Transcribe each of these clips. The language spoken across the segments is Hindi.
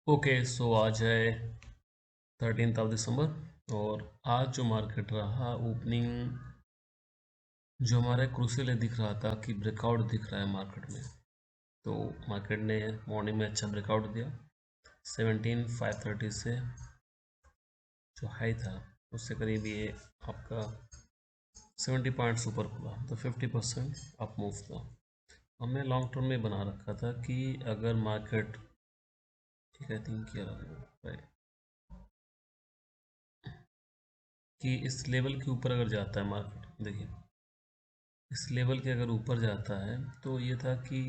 ओके सो आज है 13 दिसंबर और आज जो मार्केट रहा ओपनिंग जो हमारा क्रूसियल दिख रहा था कि ब्रेकआउट दिख रहा है मार्केट में। तो मार्केट ने मॉर्निंग में अच्छा ब्रेकआउट दिया 17,530 से जो हाई था उससे करीब ये आपका 70 पॉइंट्स ऊपर खुला तो 50% अप मूव था। हमने लॉन्ग टर्म में बना रखा था कि अगर मार्केट ठीक है थिंक किया राइट कि इस लेवल के ऊपर अगर जाता है मार्केट, देखिए इस लेवल के अगर ऊपर जाता है तो ये था कि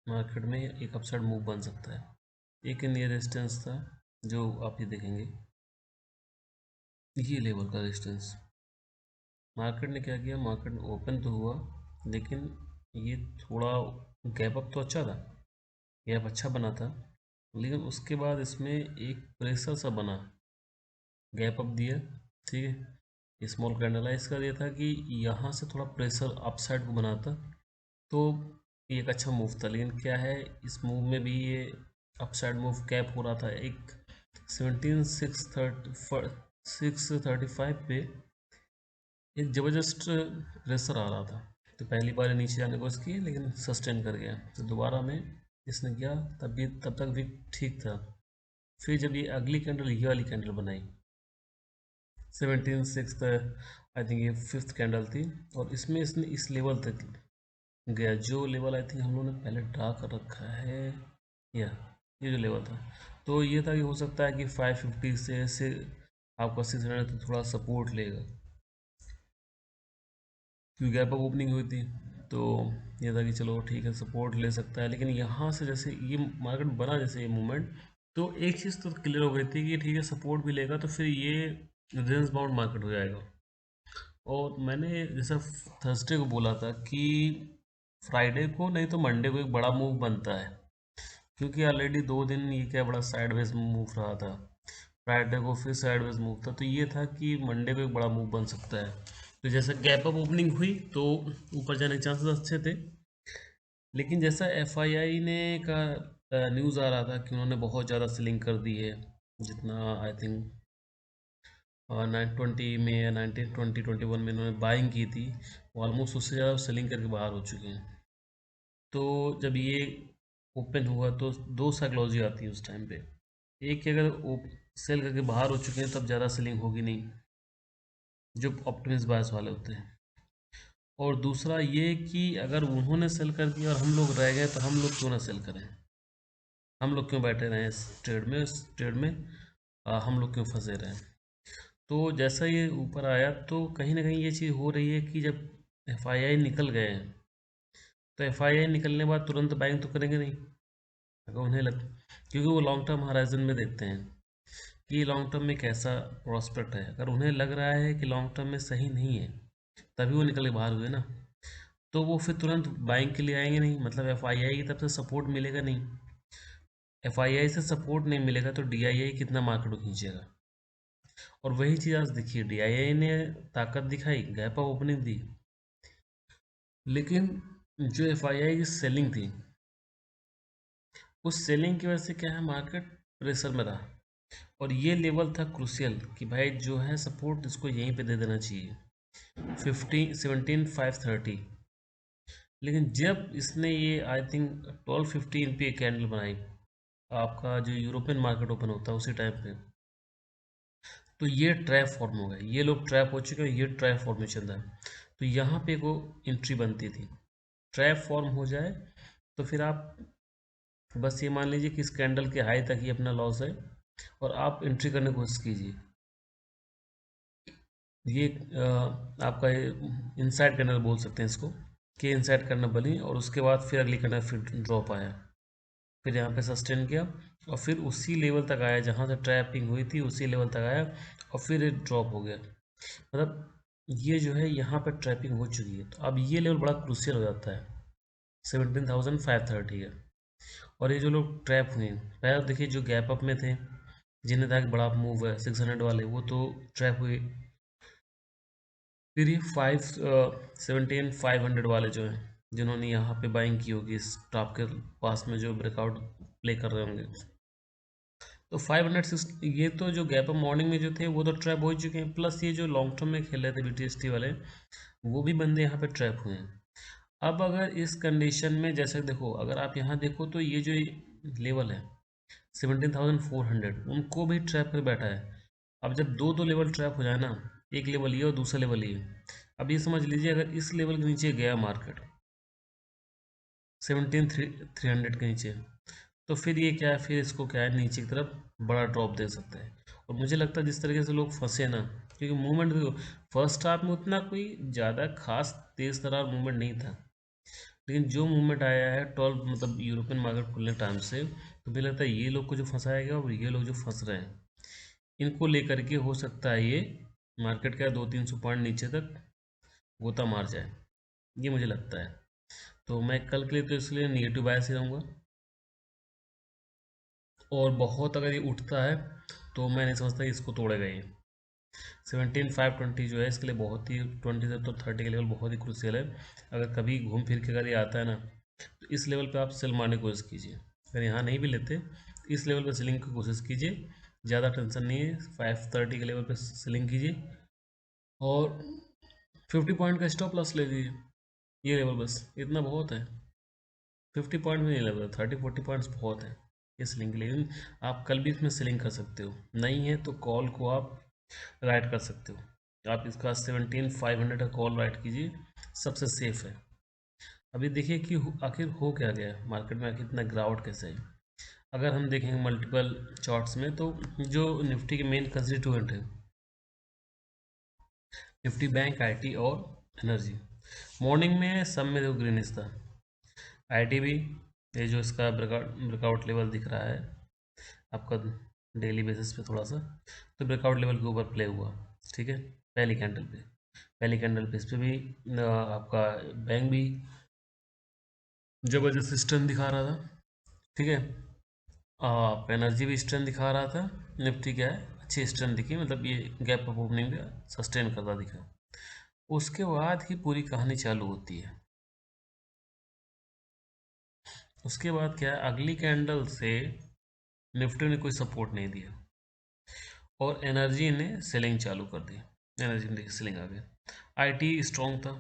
मार्केट में एक अपसाइड मूव बन सकता है। एक नियर रेजिस्टेंस था जो आप ये देखेंगे, ये लेवल का रेजिस्टेंस। मार्केट ने क्या किया, मार्केट ओपन तो हुआ लेकिन ये थोड़ा गैप अप तो अच्छा था, गैप अच्छा बना था, लेकिन उसके बाद इसमें एक प्रेशर सा बना, गैप अप दिया, ठीक है, स्मॉल कैंडल है, इसका ये था कि यहाँ से थोड़ा प्रेशर अपसाइड को बनाता तो ये एक अच्छा मूव था। लेकिन क्या है, इस मूव में भी ये अपसाइड मूव कैप हो रहा था एक 17,635 पे एक ज़बरदस्त प्रेशर आ रहा था। तो पहली बार नीचे जाने की कोशिश की लेकिन सस्टेन कर गया, तो दोबारा में इसने किया, तब तक भी ठीक था। फिर जब ये अगली कैंडल ये वाली कैंडल बनाई 17/6 आई थिंक ये फिफ्थ कैंडल थी, और इसमें इसने इस लेवल तक गया जो लेवल आई थिंक हम लोगों ने पहले ड्रा कर रखा है, या ये जो लेवल था। तो ये था कि हो सकता है कि 550 से आपका 600 तो थोड़ा सपोर्ट लेगा क्योंकि गैप अप ओपनिंग हुई थी। तो ये था कि चलो ठीक है सपोर्ट ले सकता है, लेकिन यहाँ से जैसे ये मार्केट बना जैसे ये मूवमेंट, तो एक चीज़ तो क्लियर हो गई थी कि ठीक है सपोर्ट भी लेगा तो फिर ये रेंज बाउंड मार्केट हो जाएगा। और मैंने जैसा थर्सडे को बोला था कि फ्राइडे को नहीं तो मंडे को एक बड़ा मूव बनता है, क्योंकि ऑलरेडी 2 दिन ये क्या बड़ा साइडवेज मूव रहा था, फ्राइडे को फिर साइडवेज मूव था, तो ये था कि मंडे को एक बड़ा मूव बन सकता है। तो जैसे गैप अप ओपनिंग हुई तो ऊपर जाने के चांसेस अच्छे थे, लेकिन जैसा एफआईआई ने का न्यूज़ आ रहा था कि उन्होंने बहुत ज़्यादा सेलिंग कर दी है, जितना आई थिंक 920 में या 1920-21 में इन्होंने बाइंग की थी, ऑलमोस्ट उससे ज़्यादा सेलिंग करके बाहर हो चुके हैं। तो जब ये ओपन हुआ तो दो साइकोलॉजी आती है उस टाइम पे, एक कि अगर सेल करके बाहर हो चुके हैं तब ज़्यादा सेलिंग होगी नहीं, जो ऑप्टिमिस्ट बायस वाले होते हैं, और दूसरा ये कि अगर उन्होंने सेल कर दिया और हम लोग रह गए तो हम लोग क्यों ना सेल करें, हम लोग क्यों बैठे रहें इस ट्रेड में हम लोग क्यों फंसे रहें। तो जैसा ये ऊपर आया तो कहीं ना कहीं ये चीज़ हो रही है कि जब एफआईआई निकल गए हैं तो एफआईआई निकलने के बाद तुरंत बाइंग तो करेंगे नहीं, अगर उन्हें लग, क्योंकि वो लॉन्ग टर्म हराइजन में देखते हैं कि लॉन्ग टर्म में कैसा प्रोस्पेक्ट है। अगर उन्हें लग रहा है कि लॉन्ग टर्म में सही नहीं है तभी वो निकल के बाहर हुए ना, तो वो फिर तुरंत बाइंग के लिए आएंगे नहीं, मतलब एफआईआई की तरफ से सपोर्ट मिलेगा नहीं, एफआईआई से सपोर्ट नहीं मिलेगा तो डीआईआई कितना मार्केट को खींचेगा। और वही चीज़ आज देखिए, डीआईआई ने ताकत दिखाई, गैप अप ओपनिंग दी, लेकिन जो एफआईआई की सेलिंग थी उस सेलिंग की वजह से क्या है, मार्केट प्रेशर में रहा। और ये लेवल था क्रूशियल कि भाई जो है सपोर्ट इसको यहीं पे दे देना चाहिए 17,530, लेकिन जब इसने ये आई थिंक 12:15 पे कैंडल बनाई, आपका जो यूरोपियन मार्केट ओपन होता है उसी टाइम पे, तो ये ट्रैप फॉर्म हो गया, ये लोग ट्रैप हो चुके हैं, ये ट्रैप फॉर्मेशन है। तो यहाँ पे को एंट्री बनती थी, ट्रैप फॉर्म हो जाए तो फिर आप बस ये मान लीजिए कि इस कैंडल के हाई तक ही अपना लॉस है और आप एंट्री करने की कोशिश कीजिए। ये आपका इनसाइड कैंडल बोल सकते हैं इसको, कि इनसाइड कैंडल बनी और उसके बाद फिर अगली कैंडल फिर ड्रॉप आया, फिर यहाँ पे सस्टेन किया और फिर उसी लेवल तक आया जहाँ से ट्रैपिंग हुई थी, उसी लेवल तक आया और फिर ड्रॉप हो गया। मतलब ये जो है यहाँ पे ट्रैपिंग हो चुकी है, तो अब ये लेवल बड़ा क्रूशियल हो जाता है 17,530 है। और ये जो लोग ट्रैप हुए हैं, पहले देखिए जो गैप अप में थे जिन्हें था कि बड़ा मूव है 600 वाले, वो तो ट्रैप हुए। फिर ये 17,500 वाले जो हैं जिन्होंने यहाँ पे बाइंग की होगी इस टॉप के पास में जो ब्रेकआउट प्ले कर रहे होंगे, तो 500 ये तो जो गैप अप मॉर्निंग में जो थे वो तो ट्रैप हो ही चुके हैं, प्लस ये जो लॉन्ग टर्म में खेल रहे थे BTST वाले वो भी बंदे यहाँ पे ट्रैप हुए हैं। अब अगर इस कंडीशन में जैसे देखो, अगर आप यहाँ देखो तो ये जो लेवल है 17,400 उनको भी ट्रैप कर बैठा है। अब जब दो दो लेवल ट्रैप हो जाए ना, एक लेवल ये और दूसरा लेवल ये, अब ये समझ लीजिए अगर इस लेवल के नीचे गया मार्केट 17,300 के नीचे, तो फिर ये क्या है, फिर इसको क्या है नीचे की तरफ बड़ा ड्रॉप दे सकता है। और मुझे लगता है जिस तरीके से लोग फंसे ना, क्योंकि मूवमेंट देखो फर्स्ट हाफ में उतना कोई ज़्यादा खास तेज़ तरार मूवमेंट नहीं था, लेकिन जो मूवमेंट आया है 12 मतलब यूरोपियन मार्केट खुलने टाइम से, तो मुझे लगता है ये लोग को जो फंसाया गया और ये लोग जो फंस रहे हैं इनको लेकर के हो सकता है ये मार्केट का 200-300 पॉइंट नीचे तक गोता मार जाए, ये मुझे लगता है। तो मैं कल के लिए तो इसलिए निगेटिव बायस ही रहूँगा, और बहुत अगर ये उठता है तो मैं नहीं समझता कि इसको तोड़ेगा ये। 17,520 जो है इसके लिए बहुत ही, 20 से तो 30 के लेवल बहुत ही क्रूशियल है। अगर कभी घूम फिर के अगर ये आता है ना, तो इस लेवल पे आप सेल मारने की कोशिश कीजिए। अगर यहाँ नहीं भी लेते, इस लेवल पे सेलिंग की कोशिश कीजिए, ज़्यादा टेंशन नहीं है, 530 के लेवल पे सेलिंग कीजिए और 50 पॉइंट का स्टॉप लॉस ले लीजिए। ये लेवल बस इतना बहुत है, 50 पॉइंट में नहीं लग रहा, 30-40 पॉइंट्स बहुत है ये सेलिंग के लिए। लेकिन आप कल भी इसमें सेलिंग कर सकते हो, नहीं है तो कॉल को आप राइट कर सकते हो। आप इसका 17,500 का कॉल राइट कीजिए, सबसे सेफ है। अभी देखिए कि आखिर हो क्या गया है मार्केट में, आखिर इतना गिरावट कैसे है। अगर हम देखेंगे मल्टीपल चार्ट्स में, तो जो निफ्टी के मेन कंस्टिट्यूएंट है, निफ्टी बैंक, आईटी और एनर्जी, मॉर्निंग में सब में जो ग्रीनिश था। आईटी भी, ये जो इसका ब्रेकआउट लेवल दिख रहा है आपका डेली बेसिस पे थोड़ा सा, तो ब्रेकआउट लेवल के ऊपर प्ले हुआ, ठीक है। पहली कैंडल पे, पहली कैंडल पे इस पे भी आपका बैंक भी जबरदस्त स्ट्रेंथ दिखा रहा था, ठीक है। आप एनर्जी भी स्ट्रेंथ दिखा रहा था, निफ्टी क्या है अच्छी स्ट्रेंथ दिखी, मतलब ये गैप अप ओपनिंग में सस्टेन करता दिखा। उसके बाद ही पूरी कहानी चालू होती है। उसके बाद क्या है, अगली कैंडल से निफ्टी ने कोई सपोर्ट नहीं दिया और एनर्जी ने सेलिंग चालू कर दी, एनर्जी में देखिए सेलिंग आ गया। आईटी स्ट्रॉन्ग था,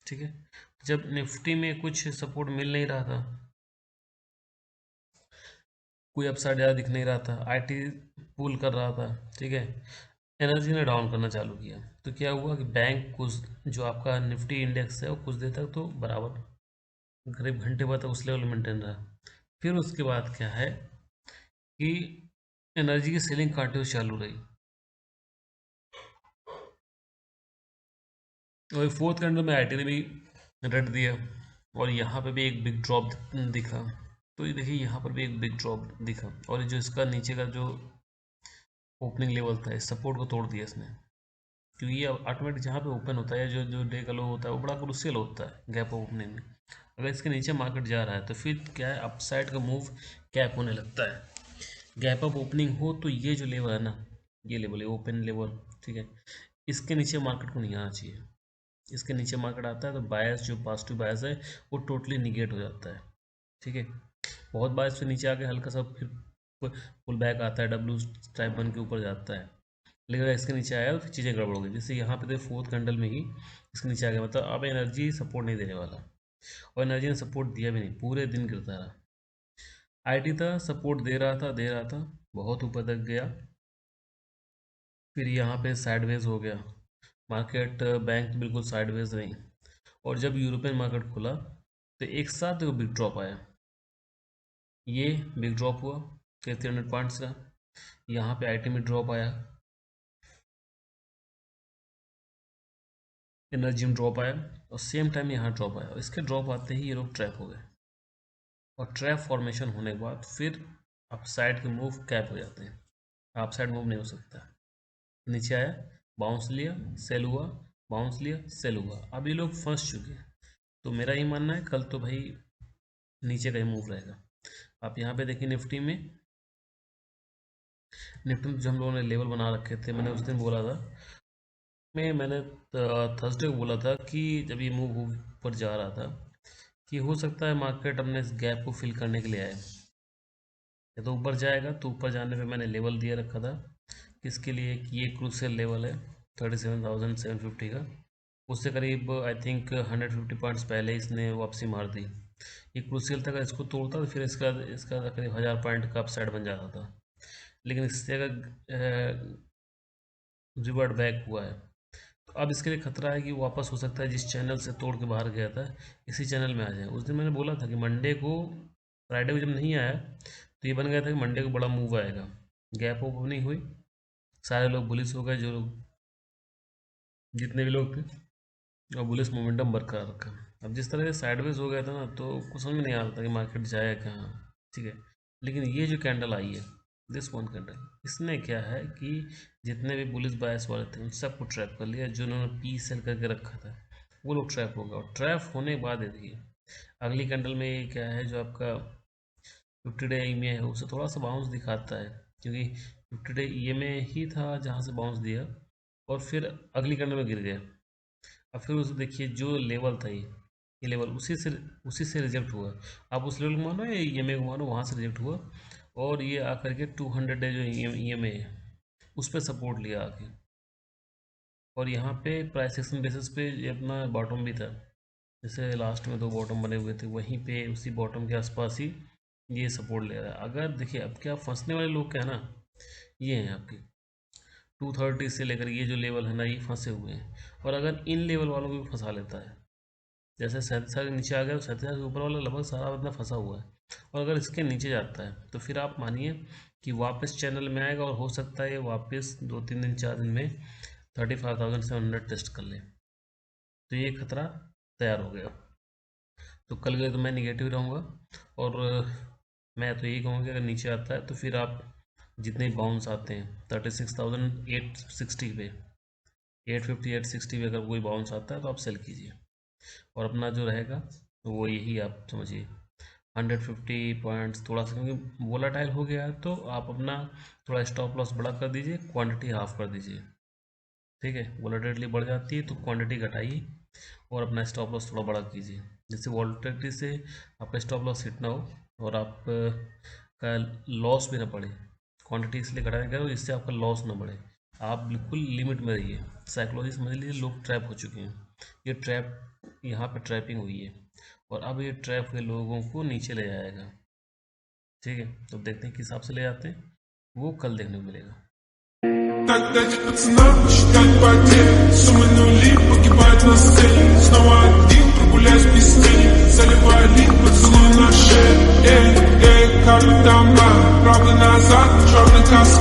ठीक है। जब निफ्टी में कुछ सपोर्ट मिल नहीं रहा था, कोई अपसाइड ज़्यादा दिख नहीं रहा था, आईटी पुल कर रहा था, ठीक है, एनर्जी ने डाउन करना चालू किया, तो क्या हुआ कि बैंक कुछ जो आपका निफ्टी इंडेक्स है वो कुछ देर तक तो बराबर करीब घंटे बाद तक उस लेवल मेंटेन रहा। फिर उसके बाद क्या है कि एनर्जी की सेलिंग कंटिन्यू चालू रही, और फोर्थ कैंडल में आईटी ने भी रेड दिया और यहाँ पे भी एक बिग ड्रॉप दिखा। तो ये देखिए यहाँ पर भी एक बिग ड्रॉप दिखा, और ये जो इसका नीचे का जो ओपनिंग लेवल था इस सपोर्ट को तोड़ दिया इसने, क्योंकि ये ऑटोमेटिक जहाँ पे ओपन होता है, जो जो डे का लो होता है वो बड़ा क्रूशियल होता है गैप ओपनिंग में। अगर इसके नीचे मार्केट जा रहा है तो फिर क्या है, अपसाइड का मूव कैप होने लगता है। गैप अप ओपनिंग हो तो ये जो लेवल है ना, ये लेवल है ओपन लेवल, ठीक है, इसके नीचे मार्केट को नहीं आना चाहिए। इसके नीचे मार्केट आता है तो बायस, जो पॉजिटिव बायस है वो टोटली निगेट हो जाता है, ठीक है। बहुत बायस से नीचे आके हल्का सा फिर पुल बैक आता है, डब्ल्यू टाइप बन के ऊपर जाता है, लेकिन अगर इसके नीचे आया तो फिर चीज़ें गड़बड़ हो गई। जैसे यहाँ पे थे फोर्थ कैंडल में ही इसके नीचे आ गया, मतलब अब एनर्जी सपोर्ट नहीं देने वाला, और एनर्जी ने सपोर्ट दिया भी नहीं, पूरे दिन गिरता रहा। आईटी था सपोर्ट दे रहा था, बहुत ऊपर तक गया, फिर यहाँ पे साइडवेज हो गया मार्केट, बैंक बिल्कुल साइडवेज नहीं। और जब यूरोपियन मार्केट खुला तो एक साथ वो बिग ड्रॉप आया, ये बिग ड्रॉप हुआ 300 पॉइंट्स का, यहाँ पे आईटी में ड्रॉप आया, एनर्जी में ड्रॉप आया, और सेम टाइम यहाँ ड्रॉप आया, और इसके ड्रॉप आते ही ये लोग ट्रैप हो गए, और ट्रैप फॉर्मेशन होने के बाद फिर अप साइड के मूव कैप हो जाते हैं, अप साइड मूव नहीं हो सकता। नीचे आया, बाउंस लिया, सेल हुआ, बाउंस लिया, सेल हुआ, अब ये लोग फंस चुके हैं। तो मेरा ये मानना है कल तो भाई नीचे का ही मूव रहेगा। आप यहाँ पे देखिए निफ्टी में, निफ्टी में जो हम लोगों ने लेवल बना रखे थे, मैंने उस दिन बोला था, मैंने थर्सडे को बोला था कि जब ये मूव ऊपर जा रहा था कि हो सकता है मार्केट अपने इस गैप को फिल करने के लिए आए, या तो ऊपर जाएगा, तो ऊपर जाने पे मैंने लेवल दिया रखा था किसके लिए कि ये क्रूशियल लेवल है 37,750 का, उससे करीब आई थिंक 150 पॉइंट्स पहले इसने वापसी मार दी। ये क्रूशियल था, अगर इसको तोड़ता तो फिर इसका करीब 1000 पॉइंट का अपसाइड बन जाता था, लेकिन इससे अगर रिवर्ट बैक हुआ है तो अब इसके लिए खतरा है कि वापस हो सकता है जिस चैनल से तोड़ के बाहर गया था इसी चैनल में आ जाए। उस दिन मैंने बोला था कि मंडे को, फ्राइडे को जब नहीं आया तो ये बन गया था कि मंडे को बड़ा मूव आएगा, गैप ओपनिंग हुई, सारे लोग बुलिश हो गए, जो लोग जितने भी लोग थे, और बुलिश मोमेंटम बरकरार रखा। अब जिस तरह से साइडवेज हो गया था ना, तो कुछ समझ में नहीं आ रहा था कि मार्केट जाए कहाँ, ठीक है। लेकिन ये जो कैंडल आई है, दिस वन कैंडल, इसने क्या है कि जितने भी बुलिश बायस वाले थे उन सबको ट्रैप कर लिया, जो उन्होंने पी सेल करके रखा था वो लोग ट्रैप हो गए। और ट्रैप होने के बाद देखिए अगली कैंडल में ये क्या है, जो आपका 50 डे EMA है उसे थोड़ा सा बाउंस दिखाता है, क्योंकि 50 डे EMA ही था जहाँ से बाउंस दिया, और फिर अगली कैंडल में गिर गया। अब फिर उसे देखिए जो लेवल था ये लेवल उसी से रिजेक्ट हुआ। आप उस लेवल को मानो या EMA को मानो, वहाँ से रिजेक्ट हुआ, और ये आकर के 200 डे जो EMA है उस पर सपोर्ट लिया आके, और यहाँ पे प्राइस एक्शन बेसिस पे ये अपना बॉटम भी था, जैसे लास्ट में 2 बॉटम बने हुए थे, वहीं पे उसी बॉटम के आसपास ही ये सपोर्ट ले रहा है। अगर देखिए अब क्या फंसने वाले लोग क्या है ना, ये हैं आपके 230 से लेकर ये जो लेवल है ना, ये फंसे हुए हैं, और अगर इन लेवल वालों को भी फंसा लेता है, जैसे 37 के नीचे आ गया तो 37 के ऊपर वाला लगभग सारा बंदा फंसा हुआ है, और अगर इसके नीचे जाता है तो फिर आप मानिए कि वापस चैनल में आएगा, और हो सकता है ये वापस 2-3 दिन 4 दिन में 35,700 टेस्ट कर ले, तो ये खतरा तैयार हो गया। तो कल के लिए तो मैं निगेटिव रहूँगा, और मैं तो यही कहूँगा कि अगर नीचे आता है तो फिर आप जितने बाउंस आते हैं 36,860 पे, 850 860 पे अगर कोई बाउंस आता है तो आप सेल कीजिए, और अपना जो रहेगा वो यही आप समझिए 150 पॉइंट्स थोड़ा सा, क्योंकि वोलाटाइल हो गया है तो आप अपना थोड़ा स्टॉप लॉस बड़ा कर दीजिए, क्वांटिटी हाफ कर दीजिए, ठीक है। वोलाटिलिटी बढ़ जाती है तो क्वांटिटी घटाइए और अपना स्टॉप लॉस थोड़ा बड़ा कीजिए, जिससे वोलाटिलिटी से आपका स्टॉप लॉस हिट ना हो और आप का लॉस भी ना बढ़े। क्वांटिटी इसलिए घटाने का जिससे आपका लॉस ना बढ़े, आप बिल्कुल लिमिट में रहिए। साइकोलॉजी समझ लीजिए, लोग ट्रैप हो चुके हैं, ये ट्रैप यहाँ पे ट्रैपिंग हुई है, और अब ये ट्रैप हुए लोगों को नीचे ले जाएगा, ठीक है। तो देखते हैं किस हिसाब से ले जाते हैं, वो कल देखने को मिलेगा। Так дайте пацанам посчитать потери. Суммы нули погибают на сцене. Снова один прогуляюсь без тени. Заливаю лик, поцелуй на шее. Эй, эй, как дома. Правда назад, черный каскад.